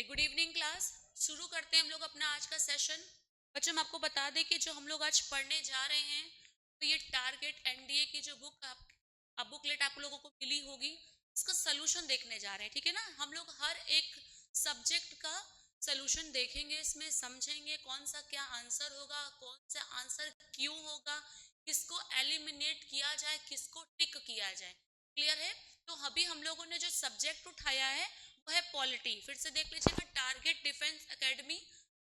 Good evening class. शुरू करते हैं हम लोग अपना आज का सेशन। बच्चों हम आपको बता दें कि जो हम लोग आज पढ़ने जा रहे हैं तो ये टारगेट एनडीए की जो बुकलेट आप लोगों को मिली होगी, इसका सोल्यूशन देखने जा रहे हैं। ठीक है ना, हम लोग हर एक सब्जेक्ट का सोल्यूशन देखेंगे, इसमें समझेंगे कौन सा क्या आंसर होगा, कौन सा आंसर क्यों होगा, किसको एलिमिनेट किया जाए, किसको टिक किया जाए। क्लियर है? तो अभी हम लोगों ने जो सब्जेक्ट उठाया है वो है पॉलिटी। फिर से देख लीजिएगा, target defence academy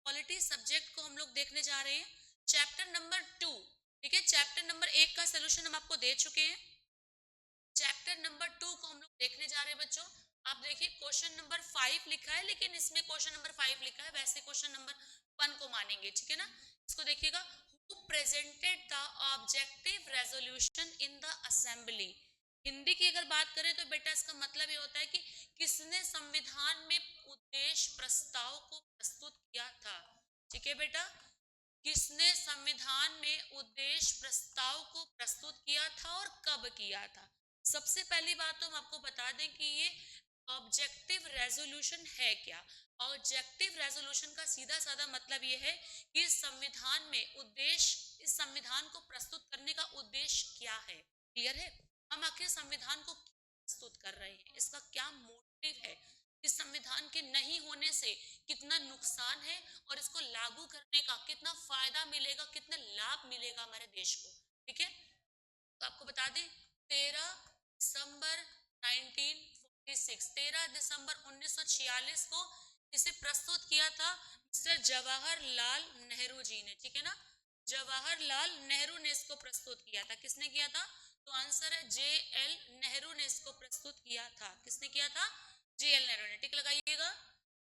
polity subject को हम लोग देखने जा रहे हैं, चैप्टर नंबर 2। ठीक है, चैप्टर नंबर 1 का सोल्यूशन हम आपको दे चुके हैं, चैप्टर नंबर 2 को हम लोग देखने जा रहे हैं। बच्चों आप देखिए, क्वेश्चन नंबर 5 लिखा है, लेकिन इसमें क्वेश्चन नंबर 5 लिखा है, वैसे क्वेश्चन नंबर 1 को मानेंगे। ठीक है ना, इसको देखिएगा, who presented the objective resolution in the assembly. Hindi की अगर बात करें तो बेटा इसका मतलब ये होता है कि किसने संविधान में उद्देश्य प्रस्ताव को प्रस्तुत किया था। ठीक है बेटा, किसने संविधान में उद्देश्य प्रस्ताव को प्रस्तुत किया था और कब किया था। सबसे पहली बात तो हम आपको बता दें कि ये ऑब्जेक्टिव रेजोल्यूशन है क्या। ऑब्जेक्टिव रेजोल्यूशन का सीधा साधा मतलब ये है कि इस संविधान में उद्देश्य, इस संविधान को प्रस्तुत करने का उद्देश्य क्या है। क्लियर है, हम आखिर संविधान को प्रस्तुत कर रहे हैं, इसका क्या मोटिव है, इस संविधान के नहीं होने से कितना नुकसान है और इसको लागू करने का कितना फायदा मिलेगा, कितना लाभ मिलेगा हमारे देश को। ठीक है, तो आपको बता दें 13 दिसंबर 1946, 13 दिसंबर 1946 को इसे प्रस्तुत किया था मिस्टर जवाहरलाल नेहरू जी ने। ठीक है ना, जवाहरलाल नेहरू ने इसको प्रस्तुत किया था। किसने किया था? तो आंसर है जे एल नेहरू ने इसको प्रस्तुत किया था। किसने किया था? जे एल नेहरू ने। टिक लगाइएगा,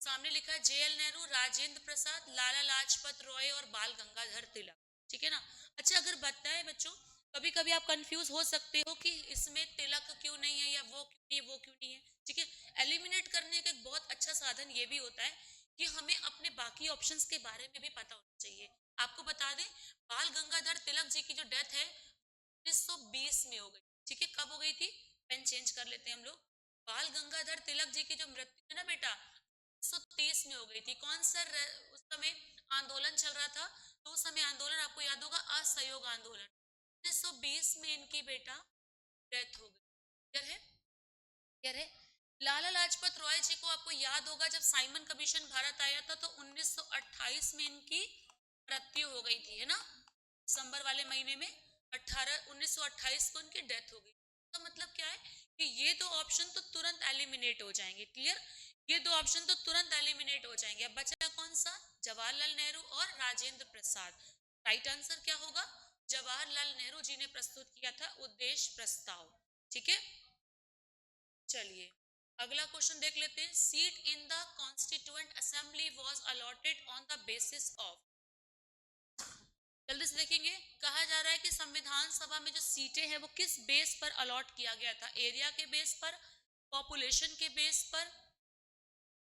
सामने लिखा है जे एल नेहरू, राजेंद्र प्रसाद, लाला लाजपत रॉय और बाल गंगाधर तिलक। ठीक है ना। अच्छा, अगर बताए बच्चों, कभी कभी आप कंफ्यूज हो सकते हो कि इसमें तिलक क्यों नहीं है, या वो क्यों नहीं है, वो क्यों नहीं है। ठीक है, एलिमिनेट करने का एक बहुत अच्छा साधन ये भी होता है कि हमें अपने बाकी ऑप्शंस के बारे में भी पता होना चाहिए। आपको बता दें, बाल गंगाधर तिलक जी की जो डेथ है 1920 में हो गई। ठीक है, कब हो गई थी? पेन चेंज कर लेते हैं हम लोग। बाल गंगाधर तिलक जी की जो मृत्यु है ना बेटा, 1930 में हो गई थी। कौन सा उस समय आंदोलन चल रहा था? तो उस समय आंदोलन आपको याद होगा, असहयोग आंदोलन। 1920 में इनकी बेटा डेथ हो गई। क्लियर है? क्लियर है? लाला लाजपत रॉय जी को आपको याद होगा, जब साइमन कमीशन भारत आया था तो 1928 में इनकी मृत्यु हो गई थी, है ना, दिसंबर वाले महीने में 1928 को इनकी डेथ हो गई। तो मतलब क्या है कि ये दो ऑप्शन तो तुरंत एलिमिनेट हो जाएंगे। क्लियर, ये दो ऑप्शन तो तुरंत एलिमिनेट हो जाएंगे। अब बचा कौन सा? जवाहरलाल नेहरू और राजेंद्र प्रसाद। राइट आंसर क्या होगा? जवाहरलाल नेहरू जी ने प्रस्तुत किया था उद्देश्य प्रस्ताव। ठीक है, चलिए अगला क्वेश्चन देख लेते हैं। Seat in the constituent Assembly was allotted on the basis of. जल्दी से देखेंगे, कहा जा रहा है कि संविधान सभा में जो सीटें हैं वो किस बेस पर अलॉट किया गया था। एरिया के बेस पर, पॉपुलेशन के बेस पर,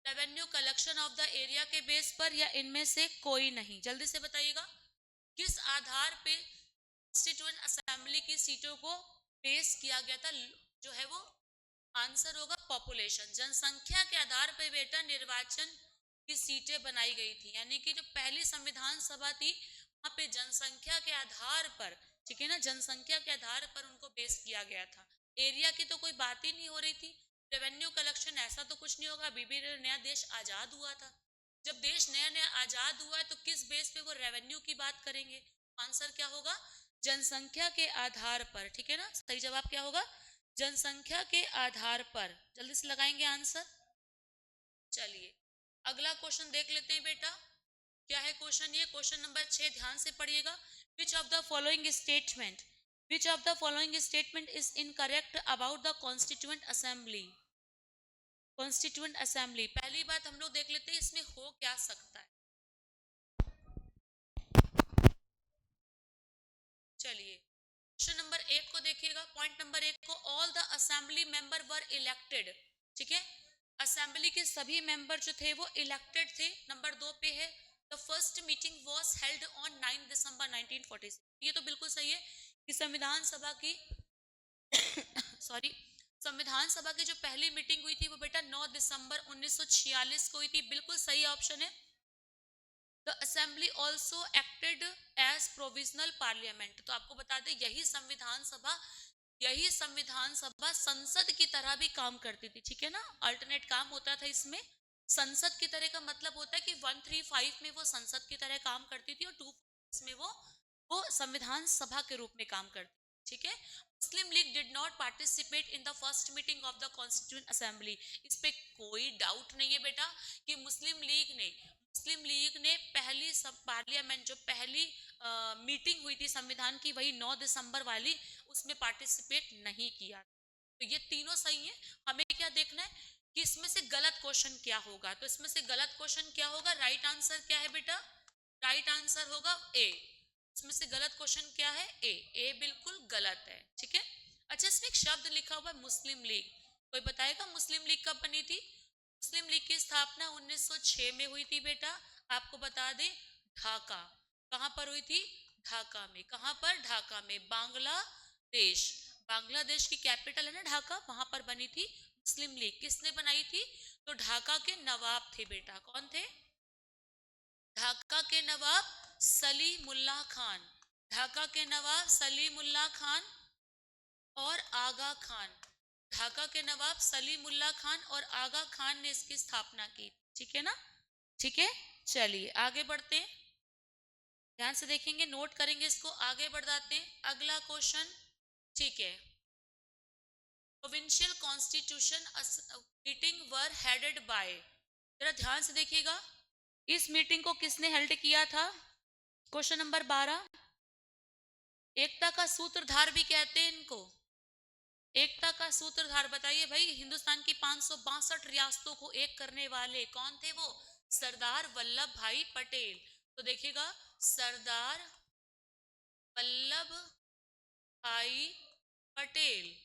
revenue collection of the area के बेस पर, या इनमें से कोई नहीं। जल्दी से बताइएगा, किस आधार पे कॉन्स्टिट्यूएंट असेंबली की सीटों को बेस किया गया था। जो है वो आंसर होगा पॉपुलेशन, जनसंख्या के आधार पर बेटा निर्वाचन की सीटें बनाई गई थी। यानी कि जो पहली संविधान सभा थी वहां पे जनसंख्या के आधार पर, ठीक है ना, जनसंख्या के आधार पर उनको बेस किया गया था। एरिया की तो कोई बात ही नहीं हो रही थी। रेवेन्यू कलेक्शन ऐसा तो कुछ नहीं होगा, अभी भी नया देश आजाद हुआ था। जब देश नया नया आजाद हुआ है तो किस बेस पे वो रेवेन्यू की बात करेंगे। आंसर क्या होगा? जनसंख्या के आधार पर। ठीक है ना, सही जवाब क्या होगा? जनसंख्या के आधार पर। जल्दी से लगाएंगे आंसर। चलिए अगला क्वेश्चन देख लेते हैं बेटा, क्या है क्वेश्चन? ये क्वेश्चन नंबर 6, ध्यान से पढ़िएगा। विच of the following statement, which of the following statement is incorrect about the constituent assembly. Constituent assembly, पहली बात हम लोग देख लेते हैं इसमें हो क्या सकता है। चलिए क्वेश्चन नंबर 1 को देखिएगा, पॉइंट नंबर 1 को, all the assembly member were elected. ठीक है, असेंबली के सभी मेंबर जो थे वो इलेक्टेड थे। नंबर 2 पे है, the first meeting was held on 9 दिसंबर 1946। ये तो बिल्कुल सही है कि संविधान सभा की सॉरी संविधान सभा की जो पहली मीटिंग हुई थी वो बेटा 9 दिसंबर 1946 को हुई थी, बिल्कुल सही ऑप्शन है। The assembly also acted as provisional parliament, तो आपको बता दें यही संविधान सभा संसद की तरह भी काम करती थी, ठीक है ना, अल्टरनेट काम होता था इसमें। संसद की तरह का मतलब होता है कि 135 में वो संसद की तरह काम करती थी और 2 में वो संविधान सभा के रूप में काम करती, ठीक है। Muslim League did not participate in the first meeting of the constituent Assembly, इस पे कोई डाउट नहीं है बेटा कि मुस्लिम लीग ने पहली सब पार्लियामेंट जो पहली मीटिंग हुई थी संविधान की, वही 9 दिसंबर वाली, उसमें पार्टिसिपेट नहीं किया। तो ये तीनों सही है। हमें क्या देखना है कि इसमें से गलत क्वेश्चन क्या होगा, तो इसमें से गलत क्वेश्चन क्या होगा, राइट आंसर क्या है बेटा, राइट आंसर होगा ए। इसमें से गलत क्वेश्चन क्या है, ए बिल्कुल गलत है, ठीक है। अच्छा, इसमें एक शब्द लिखा हुआ है मुस्लिम लीग, कोई बताएगा मुस्लिम लीग कब बनी थी? मुस्लिम लीग की स्थापना 1906 में हुई थी बेटा। आपको बता दें ढाका, कहां पर हुई थी, ढाका में। कहां पर, ढाका में, बांग्लादेश। बांग्लादेश की कैपिटल है ना ढाका, वहां पर बनी थी मुस्लिम लीग। किसने बनाई थी? तो ढाका के नवाब थे बेटा, कौन थे? ढाका के नवाब सलीमुल्लाह खान। ढाका के नवाब सलीमुल्लाह खान और आगा खान। ढाका के नवाब सलीमुल्लाह खान और आगा खान ने इसकी स्थापना की, ठीक है ना, ठीक है। चलिए आगे बढ़ते हैं, ध्यान से देखेंगे, नोट करेंगे इसको, आगे बढ़ जाते हैं। अगला क्वेश्चन, ठीक है। Provincial constitution meeting were headed by, जरा ध्यान से देखिएगा, इस मीटिंग को किसने हेल्ड किया था? क्वेश्चन नंबर 12, एकता का सूत्रधार भी कहते हैं इनको। एकता का सूत्रधार बताइए भाई, हिंदुस्तान की 562 रियासतों को एक करने वाले कौन थे? वो सरदार वल्लभ भाई पटेल। तो देखिएगा, सरदार वल्लभ भाई पटेल।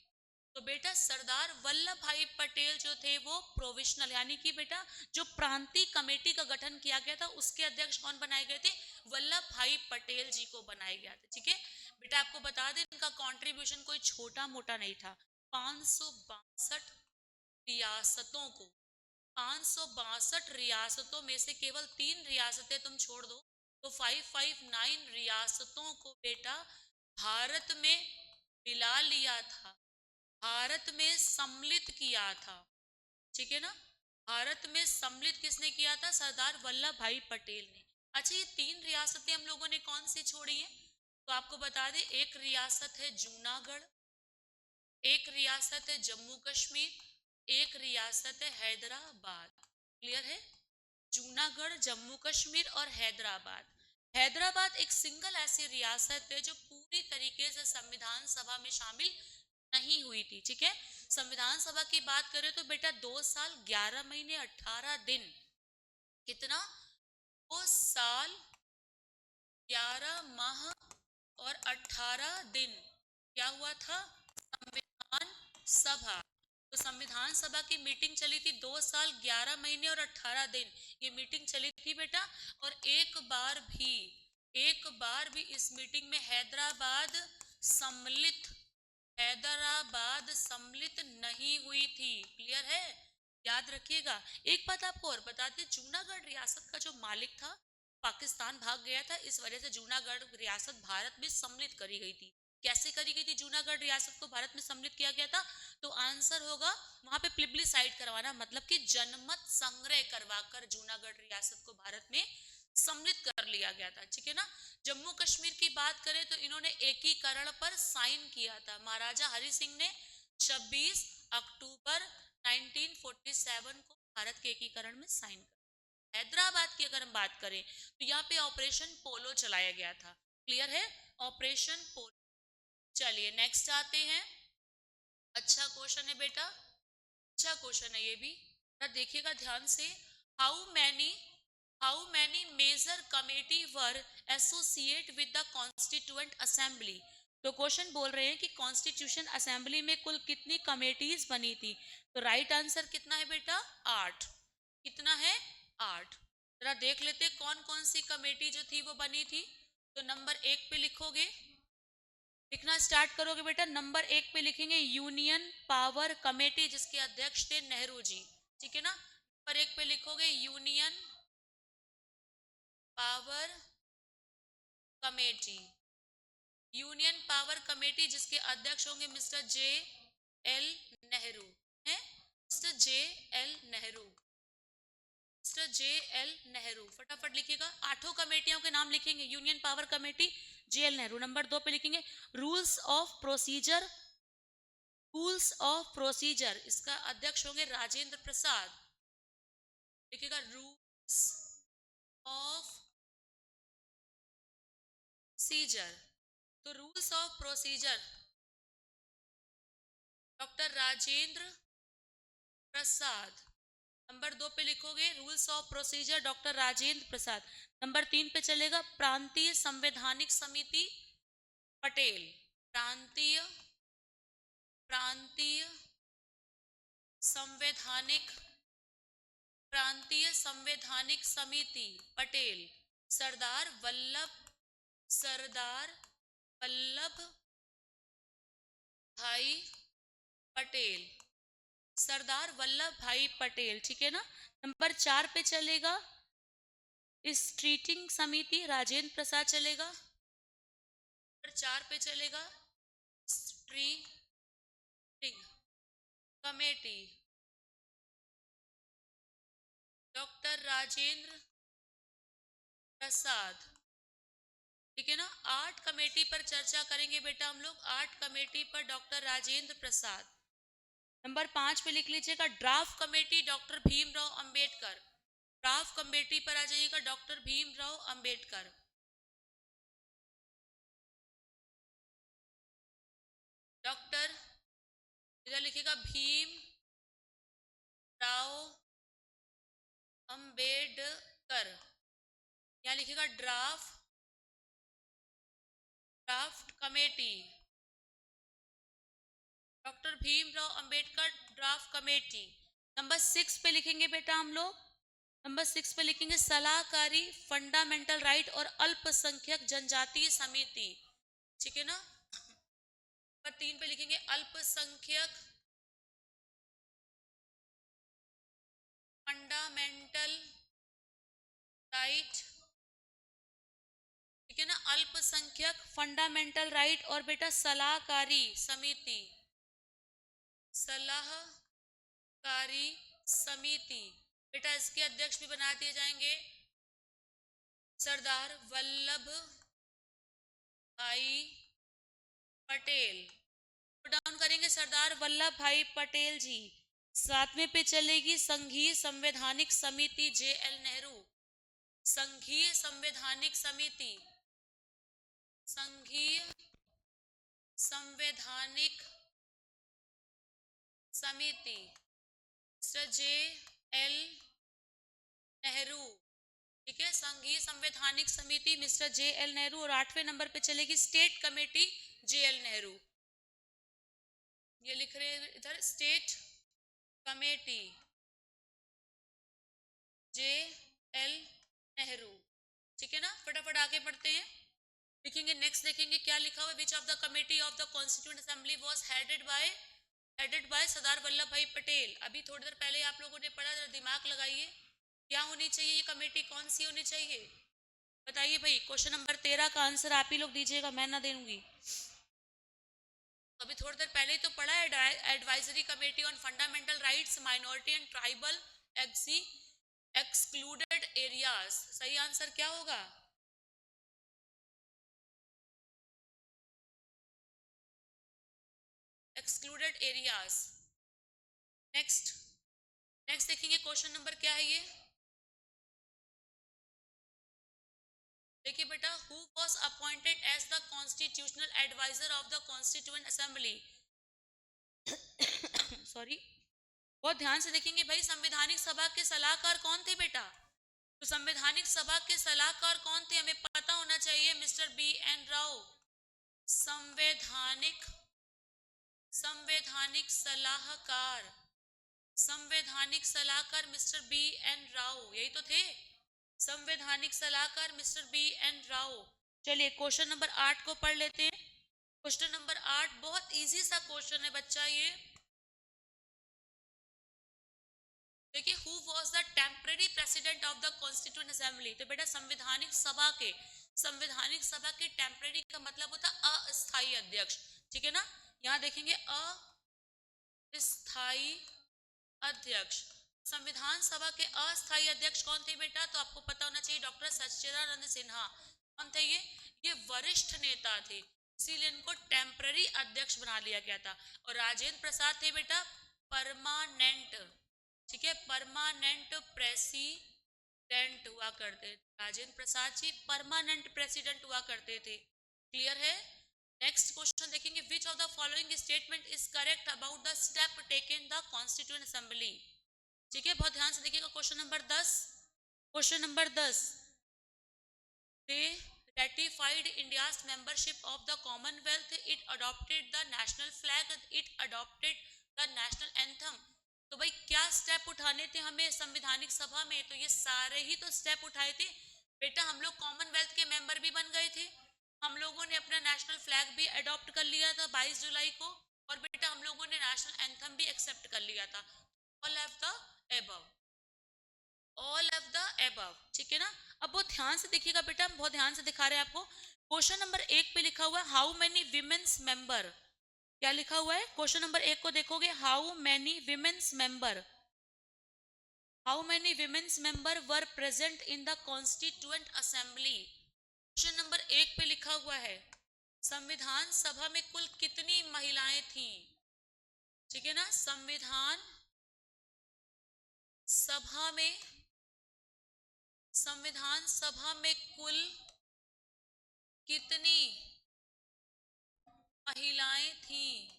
तो बेटा सरदार वल्लभ भाई पटेल जो थे वो प्रोविशनल, यानी कि बेटा जो प्रांतीय कमेटी का गठन किया गया था उसके अध्यक्ष कौन बनाए गए थे? वल्लभ भाई पटेल जी को बनाया गया था, ठीक है। बेटा आपको बता दें इनका कंट्रीब्यूशन कोई छोटा मोटा नहीं था। 562 रियासतों को, 562 रियासतों में से केवल 3 रियासतें तुम छोड़ दो तो 559 रियासतों को बेटा भारत में मिला लिया था, भारत में सम्मिलित किया था, ठीक है ना। भारत में सम्मिलित किसने किया था? सरदार वल्लभ भाई पटेल ने। अच्छा, ये 3 रियासतें हम लोगों ने कौन सी छोड़ी हैं? तो आपको बता दें, एक रियासत है जूनागढ़, एक रियासत है जम्मू कश्मीर, एक रियासत है हैदराबाद। क्लियर है? जूनागढ़, जम्मू कश्मीर और हैदराबाद। हैदराबाद एक सिंगल ऐसी रियासत है जो पूरी तरीके से संविधान सभा में शामिल नहीं हुई थी, ठीक है। संविधान सभा की बात करें तो बेटा 2 साल 11 महीने 18 दिन, कितना? 2 साल 11 माह और 18 दिन क्या हुआ था? संविधान सभा। तो संविधान सभा की मीटिंग चली थी 2 साल 11 महीने और 18 दिन, ये मीटिंग चली थी बेटा। और एक बार भी इस मीटिंग में हैदराबाद सम्मिलित नहीं हुई थी। क्लियर है? याद रखिएगा। एक बात आपको और बताते, जूनागढ़ रियासत का जो मालिक था पाकिस्तान भाग गया था, इस वजह से जूनागढ़ रियासत भारत में सम्मिलित करी गई थी। कैसे करी गई थी जूनागढ़ रियासत को भारत में सम्मिलित किया गया था? तो आंसर होगा वहां पे प्लिब्लिसाइड करवाना, मतलब कि जनमत संग्रह करवाकर जूनागढ़ रियासत को भारत में सम्मिलित कर लिया गया था, ठीक है ना। जम्मू कश्मीर की बात करें तो इन्होंने एकीकरण पर साइन किया था, महाराजा हरि सिंह ने 26 अक्टूबर 1947 को भारत के एकीकरण में साइन कर। हैदराबाद की अगर हम बात करें तो यहाँ पे ऑपरेशन पोलो चलाया गया था। क्लियर है? ऑपरेशन पोलो। चलिए नेक्स्ट आते हैं। अच्छा क्वेश्चन है बेटा, अच्छा क्वेश्चन है ये भी, देखिएगा ध्यान से। How many major committee were associate with the constituent assembly. तो क्वेश्चन बोल रहे हैं कि कॉन्स्टिट्यूशन असेंबली में कुल कितनी कमेटीज बनी थी? तो राइट आंसर कितना है बेटा? 8। कितना है? 8। जरा देख लेते कौन कौन सी कमेटी जो थी वो बनी थी। तो नंबर 1 पे लिखोगे, लिखना स्टार्ट करोगे बेटा, नंबर 1 पे लिखेंगे यूनियन पावर कमेटी, जिसके अध्यक्ष थे नेहरू जी। ठीक है ना, नंबर 1 पे लिखोगे union power committee, union power committee जिसके अध्यक्ष होंगे मिस्टर जे एल नेहरू है, mister J L Nehru, mister J L Nehru. फटाफट लिखिएगा, 8 कमेटियों के नाम लिखेंगे, union power committee J L Nehru. Number 2 पे लिखेंगे rules of procedure, rules of procedure, इसका अध्यक्ष होंगे राजेंद्र प्रसाद। लिखिएगा रूल्स ऑफ प्रोसीजर, तो rules of procedure doctor Rajendra Prasad. Number 2 पे लिखोगे rules of procedure doctor Rajendra Prasad. Number 3 पे चलेगा प्रांतीय संवैधानिक समिति पटेल, प्रांतीय प्रांतीय संवैधानिक प्रांतीय संवैधानिक समिति पटेल, सरदार वल्लभ भाई पटेल, सरदार वल्लभ भाई पटेल। ठीक है ना, नंबर 4 पे चलेगा स्ट्रीटिंग समिति राजेंद्र प्रसाद चलेगा, नंबर 4 पे चलेगा स्ट्रीटिंग कमेटी डॉक्टर राजेंद्र प्रसाद। ठीक है ना, 8 कमेटी पर चर्चा करेंगे बेटा हम लोग, 8 कमेटी पर डॉक्टर राजेंद्र प्रसाद। नंबर 5 पे लिख लीजिएगा draft committee doctor Bhimrao Ambedkar, draft committee पर आ जाइएगा डॉक्टर भीमराव अंबेडकर। डॉक्टर इधर लिखिएगा भीम राव अंबेडकर, यहाँ लिखिएगा draft committee doctor Bhimrao Ambedkar draft committee. Number 6 पे लिखेंगे बेटा हम लोग, नंबर 6 पे लिखेंगे सलाहकारी फंडामेंटल राइट और अल्पसंख्यक जनजातीय समिति। ठीक है ना, नंबर 3 पे लिखेंगे अल्पसंख्यक फंडामेंटल राइट। ठीक है ना, अल्पसंख्यक फंडामेंटल राइट और बेटा सलाहकारी समिति, सलाहकारी समिति बेटा इसके अध्यक्ष भी बना दिए जाएंगे सरदार वल्लभ भाई पटेल। डाउन करेंगे सरदार वल्लभ भाई पटेल जी। 7वें पे चलेगी संघीय संवैधानिक समिति जे एल नेहरू, संघीय संवैधानिक समिति, संघीय संवैधानिक समिति मिस्टर जे एल नेहरू। ठीक है, संघीय संवैधानिक समिति मिस्टर जे एल नेहरू। और 8वें नंबर पे चलेगी state committee J L Nehru, ये लिख रहे हैं इधर state committee J L Nehru. ठीक है ना, फटाफट आगे बढ़ते हैं, लिखेंगे नेक्स्ट, देखेंगे क्या लिखा हुआ, which of the committee of the constituent Assembly was headed by Sardar Vallabh Bhai Patel. अभी थोड़ी देर पहले आप लोगों ने पढ़ा, जरा दिमाग लगाइए, क्या होनी चाहिए ये कमेटी, कौन सी होनी चाहिए, बताइए भाई। क्वेश्चन नंबर 13 का आंसर आप ही लोग दीजिएगा, मैं ना दूंगी। अभी थोड़ी देर पहले ही तो पढ़ा है, advisory committee on fundamental rights minority and tribal excluded areas. सही आंसर क्या होगा, एक्सक्लूडेड एरियाज। नेक्स्ट देखेंगे क्वेश्चन नंबर क्या है ये, देखिए बेटा, who was appointed as the constitutional adviser of the constituent assembly. Sorry, बहुत ध्यान से देखेंगे भाई, संवैधानिक सभा के सलाहकार कौन थे बेटा, तो संवैधानिक सभा के सलाहकार कौन थे हमें पता होना चाहिए, मिस्टर बी एन राव। संवैधानिक संवैधानिक सलाहकार संवैधानिक सलाहकार मिस्टर बी एन राव, यही तो थे संवैधानिक सलाहकार मिस्टर बी एन राव। चलिए क्वेश्चन नंबर 8 को पढ़ लेते हैं। क्वेश्चन नंबर 8 बहुत इजी सा क्वेश्चन है बच्चा ये। देखिए, who was the temporary president of the constituent assembly. तो बेटा संवैधानिक सभा के टेम्पररी का मतलब होता अस्थायी अध्यक्ष, ठीक है ना। यहाँ देखेंगे अस्थायी अध्यक्ष। संविधान सभा के अस्थायी अध्यक्ष कौन थे बेटा, तो आपको पता होना चाहिए डॉक्टर सच्चिदानंद सिन्हा। कौन थे ये वरिष्ठ नेता थे, इसीलिए इनको टेम्पररी अध्यक्ष बना लिया गया था। और राजेंद्र प्रसाद थे बेटा परमानेंट, ठीक है, परमानेंट प्रेसिडेंट हुआ करते थे। राजेंद्र प्रसाद जी परमानेंट प्रेसिडेंट हुआ करते थे। क्लियर है। नेक्स्ट क्वेश्चन देखेंगे, विच of the following statement is correct about the step taken the constituent assembly. ठीक है, बहुत ध्यान से देखिएगा question number 10। Question number 10, they ratified India's membership of the Commonwealth, it adopted the national flag, it adopted the national anthem। तो भाई क्या step उठाने थे हमें संविधानिक सभा में, तो ये सारे ही तो स्टेप उठाए थे बेटा। हम लोग कॉमनवेल्थ के मेंबर भी बन गए थे, हम लोगों ने अपना नेशनल फ्लैग भी अडॉप्ट कर लिया था 22 जुलाई को, और बेटा हम लोगों ने नेशनल एंथम भी एक्सेप्ट कर लिया था। All of the above, all of the above, ठीक है ना। अब बहुत ध्यान से देखिएगा बेटा, हम बहुत ध्यान से दिखा रहे हैं आपको। क्वेश्चन नंबर 1 पे लिखा हुआ है हाउ मेनी विमेन्स मेंबर। क्या लिखा हुआ है क्वेश्चन नंबर 1 को देखोगे, how many women's member, how many women's member were present in the constituent assembly. Question number 1 पे लिखा हुआ है संविधान सभा में कुल कितनी महिलाएं थी, ठीक है ना। संविधान सभा में कुल कितनी महिलाएं थी।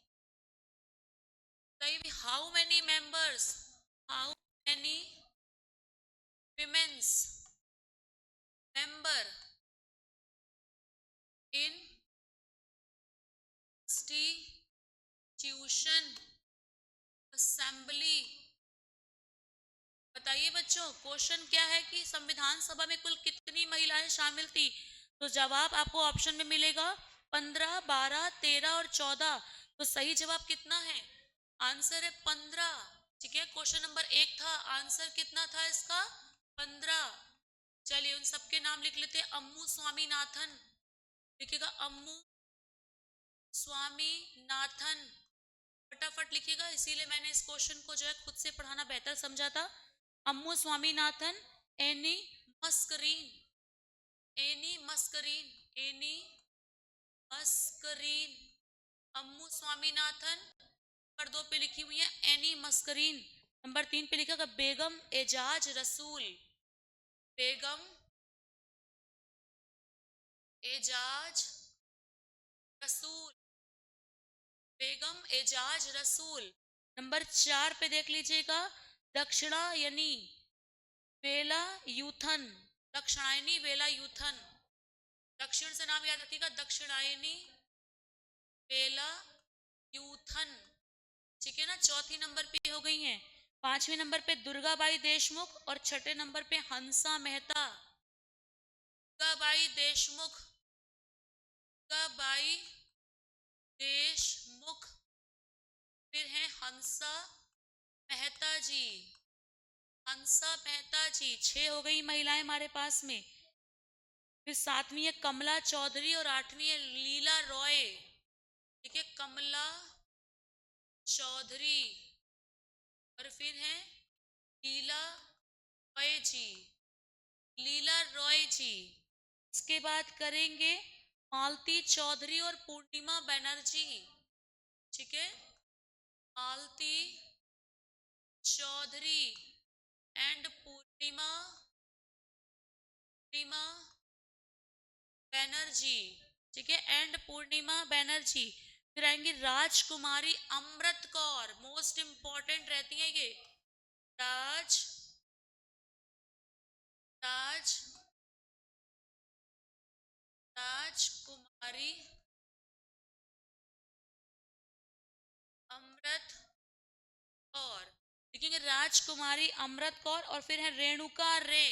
How many members, how many women's member in constitution assembly. बताइए बच्चों, क्वेश्चन क्या है कि संविधान सभा में कुल कितनी महिलाएं शामिल थी। तो जवाब आपको ऑप्शन में मिलेगा 15, 12, 13 और 14। तो सही जवाब कितना है, आंसर है 15, ठीक है। क्वेश्चन नंबर 1 था, आंसर कितना था इसका 15। चलिए उन सबके नाम लिख लेते हैं। अम्मू स्वामीनाथन, लिखिएगा अम्मू स्वामीनाथन, फटाफट लिखिएगा, इसीलिए मैंने इस क्वेश्चन को जो है खुद से पढ़ाना बेहतर समझा था। अम्मू स्वामीनाथन, एनी मस्करीन, एनी मस्करीन, एनी मस्करीन, अम्मू स्वामीनाथन। नंबर 2 पे लिखी हुई है एनी मस्करीन। नंबर 3 पे लिखा बेगम एजाज रसूल, बेगम एजाज रसूल, बेगम एजाज रसूल। नंबर 4 पे देख लीजिएगा दक्षिणायनी वेला यूथन, दक्षिणायनी वेला यूथन, दक्षिण से नाम याद रखिएगा दक्षिणायनी वेला यूथन, ठीक है ना। चौथी नंबर पे हो गई हैं। 5वें नंबर पे दुर्गाबाई देशमुख और 6ठे नंबर पे हंसा मेहता। दुर्गाबाई देशमुख, दुर्गाबाई देशमुख, फिर है हंसा मेहता जी, हंसा मेहता जी। 6 हो गई महिलाएं हमारे पास में। फिर 7वीं है कमला चौधरी और 8वीं है लीला रॉय, ठीक है, कमला चौधरी और फिर है लीला रॉय जी, लीला रॉय जी। इसके बाद करेंगे मालती चौधरी और पूर्णिमा बनर्जी, ठीक है, मालती चौधरी एंड पूर्णिमा बैनर्जी, ठीक है, एंड पूर्णिमा बैनर्जी। फिर आएंगे राजकुमारी अमृत कौर, मोस्ट इंपॉर्टेंट रहती है ये, राज राज राजकुमारी अमृत कौर, लिखेंगे राजकुमारी अमृत कौर और फिर है रेणुका रे।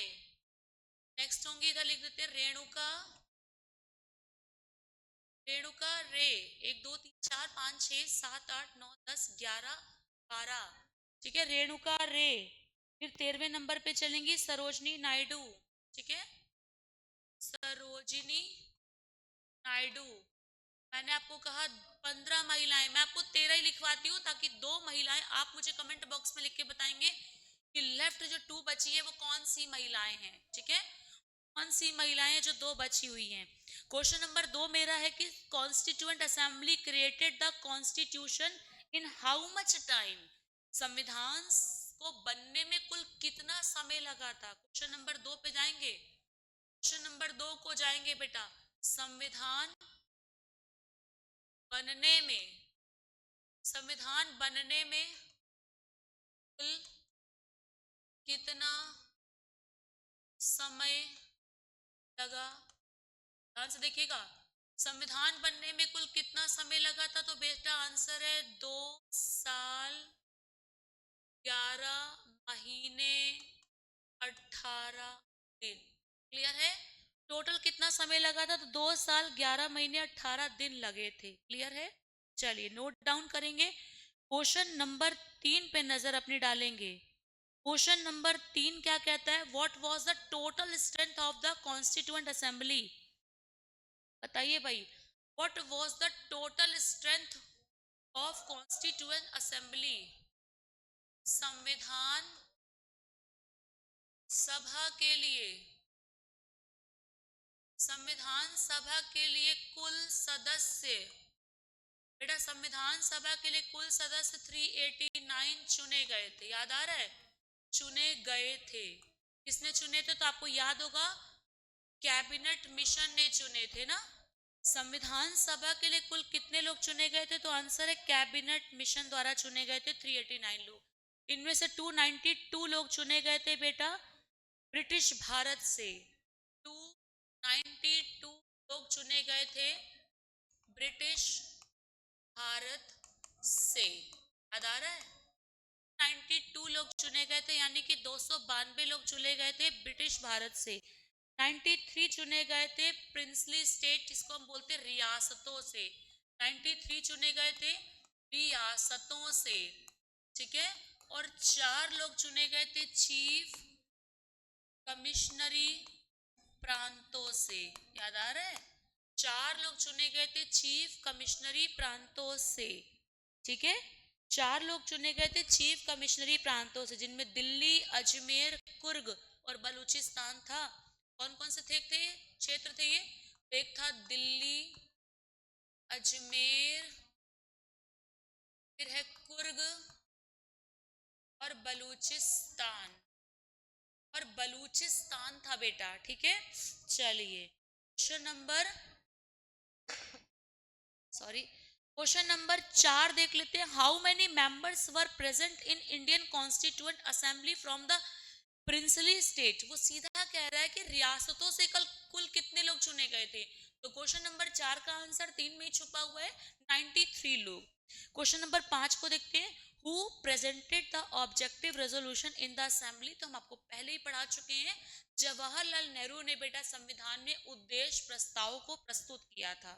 नेक्स्ट होंगी, इधर लिख देते हैं रेणुका रेणुका रे, 1 2 3 4 5 6 7 8 9 10 11 12, ठीक है, रेणुका रे। फिर 13वें नंबर पे चलेंगी सरोजनी नायडू, ठीक है, सरोजिनी नायडू। मैंने आपको कहा 15 महिलाएं, मैं आपको 13 ही लिखवाती हूँ ताकि 2 महिलाएं, आप मुझे कमेंट बॉक्स में लिख के बताएंगे कि लेफ्ट जो 2 बची है वो कौन सी महिलाएं हैं, ठीक है, कौन सी महिलाएं जो 2 बची हुई हैं। क्वेश्चन नंबर 2 मेरा है कि constituent assembly created the constitution in how much time, संविधान को बनने में कुल कितना समय लगा था। क्वेश्चन नंबर 2 पे जाएंगे, क्वेश्चन नंबर 2 को जाएंगे बेटा, संविधान बनने में, संविधान बनने में कुल कितना समय लगा। ध्यान से देखिएगा, संविधान बनने में कुल कितना समय लगा था, तो बेटा आंसर है 2 साल 11 महीने 18 दिन। क्लियर है, टोटल कितना समय लगा था, तो 2 साल 11 महीने 18 दिन लगे थे। क्लियर है, चलिए नोट डाउन करेंगे। क्वेश्चन नंबर 3 पे नजर अपनी डालेंगे। क्वेश्चन नंबर 3 क्या कहता है, what was the total strength of the constituent assembly. बताइए भाई, what was the total strength of constituent assembly, संविधान सभा के लिए, संविधान सभा के लिए कुल सदस्य, बेटा संविधान सभा के लिए कुल सदस्य 389 चुने गए थे, याद आ रहा है, चुने गए थे। किसने चुने थे, तो आपको याद होगा कैबिनेट मिशन ने चुने थे ना। संविधान सभा के लिए कुल कितने लोग चुने गए थे, तो आंसर है कैबिनेट मिशन द्वारा चुने गए थे 389 लोग। इनमें से 292 लोग चुने गए थे बेटा ब्रिटिश भारत से, 292 लोग चुने गए थे ब्रिटिश भारत से, याद आ रहा है, 92 लोग चुने गए थे, यानी कि 292 लोग चुने गए थे ब्रिटिश भारत से। 93 चुने गए थे प्रिंसली स्टेट, जिसको हम बोलते हैं रियासतों से, 93 चुने गए थे रियासतों से, ठीक है, और 4 लोग चुने गए थे चीफ कमिश्नरी प्रांतों से, याद आ रहा है, 4 लोग चुने गए थे चीफ कमिश्नरी प्रांतों से, ठीक है, 4 लोग चुने गए थे चीफ कमिश्नरी प्रांतों से, जिनमें दिल्ली, अजमेर, कुर्ग और बलूचिस्तान था। कौन कौन से थे क्षेत्र थे ये, एक था दिल्ली, अजमेर, फिर है कुर्ग और बलूचिस्तान, और बलूचिस्तान था बेटा, ठीक है। चलिए question number, sorry, question number 4 देख लेते हैं। How many members were present in Indian constituent assembly from the princely state. वो सीधा कह रहा है कि रियासतों से कल कुल कितने लोग चुने गए थे, तो क्वेश्चन नंबर 4 का आंसर 3 में ही छुपा हुआ है, 93 लोग। क्वेश्चन नंबर 5 को देखते हैं, who presented the objective resolution in the assembly. तो हम आपको पहले ही पढ़ा चुके हैं, जवाहरलाल नेहरू ने बेटा संविधान में उद्देश्य प्रस्ताव को प्रस्तुत किया था,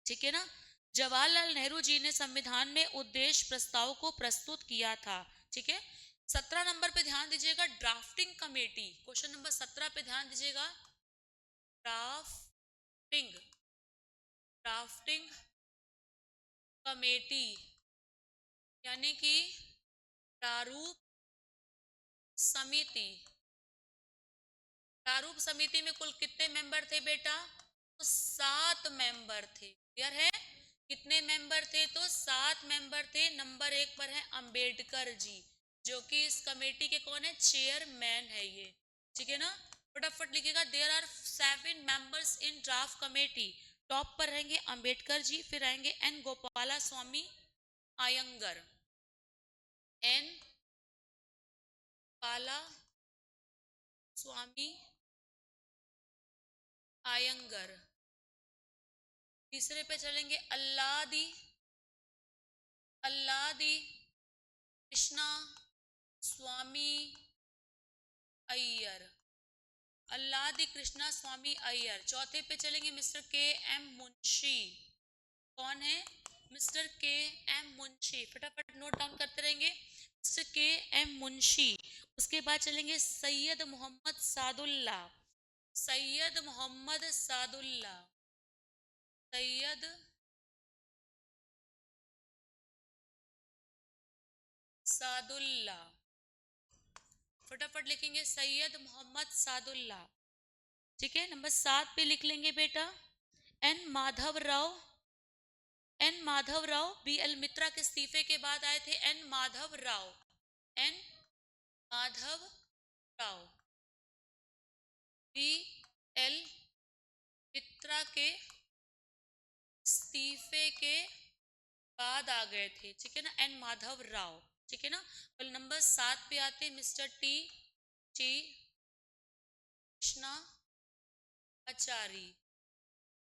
ठीक है ना। जवाहरलाल नेहरू जी ने संविधान में उद्देश्य प्रस्ताव को प्रस्तुत किया था, ठीक है। 17 नंबर पे ध्यान दीजिएगा, ड्राफ्टिंग कमेटी, क्वेश्चन नंबर 17 पे ध्यान दीजिएगा, ड्राफ्टिंग, ड्राफ्टिंग कमेटी यानी कि प्रारूप समिति, प्रारूप समिति में कुल कितने मेंबर थे बेटा, तो 7 मेंबर थे। क्लियर है, कितने मेंबर थे, तो 7 मेंबर थे। नंबर 1 पर है अंबेडकर जी, जो कि इस कमेटी के कौन है, चेयरमैन है ये, ठीक है ना। फटाफट लिखिएगा, there are 7 members in draft committee. Top पर रहेंगे अंबेडकर जी, फिर आएंगे N Gopalaswami Ayyangar, N पाला स्वामी आयंगर। तीसरे पे चलेंगे अल्लादी, अल्लादी कृष्णा स्वामी अय्यर, अल्लादी कृष्णा स्वामी अय्यर। चौथे पे चलेंगे मिस्टर के एम मुंशी। कौन है? मिस्टर के एम मुंशी। फटाफट नोट डाउन करते रहेंगे, मिस्टर के एम मुंशी। उसके बाद चलेंगे सैयद मोहम्मद सादुल्ला। सैयद मोहम्मद सादुल्ला। सैयद सादुल्ला। फटाफट लिखेंगे सैयद मोहम्मद सादुल्ला। ठीक है, नंबर 7 पे लिख लेंगे बेटा N Madhav Rao. N Madhav Rao B L Mitra के इस्तीफे के बाद आए थे। N Madhav Rao. N Madhav Rao B L Mitra के इस्तीफे के बाद आ गए थे। ठीक है ना, एन माधव राव। ठीक है ना। और नंबर 7 पे आते हैं mister T T Krishnamachari.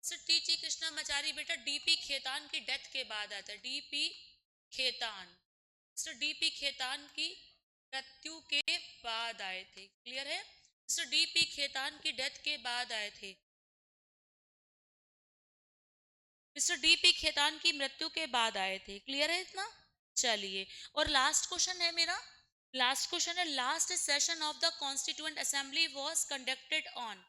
Sir T T Krishnamachari बेटा डीपी खेतान की डेथ के बाद आता है। DP Khaitan. Sir DP Khaitan की मृत्यु के बाद आए थे। क्लियर है? सर डीपी खेतान की डेथ के बाद आए थे। मिस्टर डीपी खेतान की मृत्यु के बाद आए थे। क्लियर है इतना? चलिए, और लास्ट क्वेश्चन है मेरा। लास्ट क्वेश्चन है, last session of the constituent Assembly was conducted on.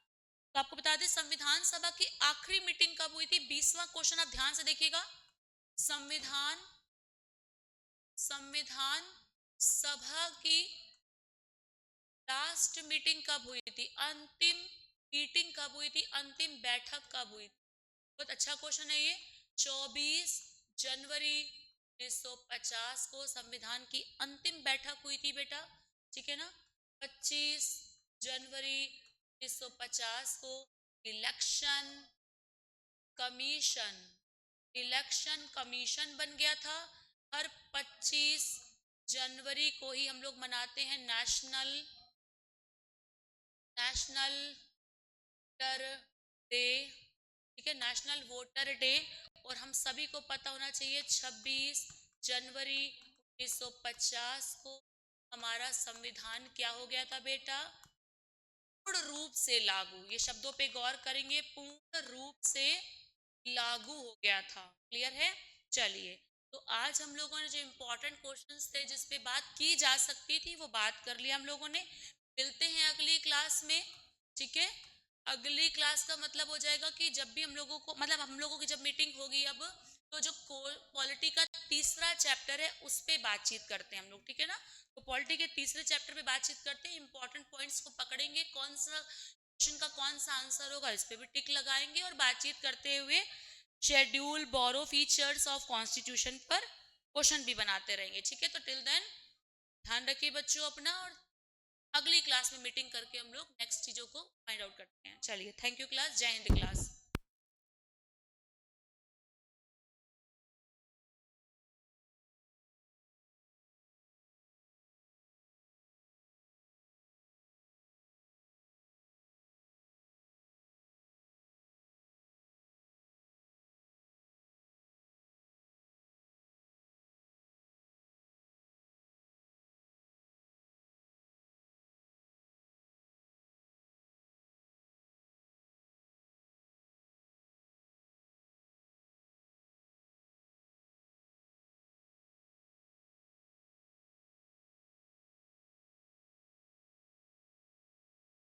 तो आपको बता दें संविधान सभा की आखिरी मीटिंग कब हुई थी। 20वां क्वेश्चन आप ध्यान से देखिएगा। संविधान संविधान सभा की लास्ट मीटिंग कब हुई थी? अंतिम मीटिंग कब हुई थी? अंतिम बैठक कब हुई थी? बहुत अच्छा क्वेश्चन है ये। 24 जनवरी 1950 को संविधान की अंतिम बैठक हुई थी बेटा। ठीक है ना। 25 जनवरी 1950 को इलेक्शन कमीशन बन गया था। हर 25 जनवरी को ही हम लोग मनाते हैं नेशनल वोटर डे। ठीक है, नेशनल वोटर डे। और हम सभी को पता होना चाहिए 26 जनवरी 1950 को हमारा संविधान क्या हो गया था बेटा? पूर्ण रूप से लागू। ये शब्दों पे गौर करेंगे, पूर्ण रूप से लागू हो गया था। क्लियर है? चलिए, तो आज हम लोगों ने जो इम्पोर्टेंट क्वेश्चंस थे जिस पे बात की जा सकती थी वो बात कर लिया हम लोगों ने। मिलते हैं अगली क्लास में। ठीक है, अगली क्लास का मतलब हो जाएगा कि जब भी हम लोगों को मतलब हम लोगों की जब मीटिंग होगी अब, तो जो पॉलिटी का तीसरा चैप्टर है उस पे बातचीत करते हैं हम लोग। ठीक है ना। तो पॉलिटी के तीसरे चैप्टर पे बातचीत करते हैं, इंपॉर्टेंट पॉइंट्स को पकड़ेंगे, कौन सा क्वेश्चन का कौन सा आंसर होगा इस पे भी टिक लगाएंगे, और बातचीत करते हुए schedule borrowed features of constitution पर क्वेश्चन भी बनाते रहेंगे। ठीक है, तो टिल देन ध्यान रखिए बच्चों अपना, और अगली क्लास में मीटिंग करके हम लोग नेक्स्ट चीजों को फाइंड आउट करते हैं। चलिए, थैंक यू क्लास। जय हिंद क्लास।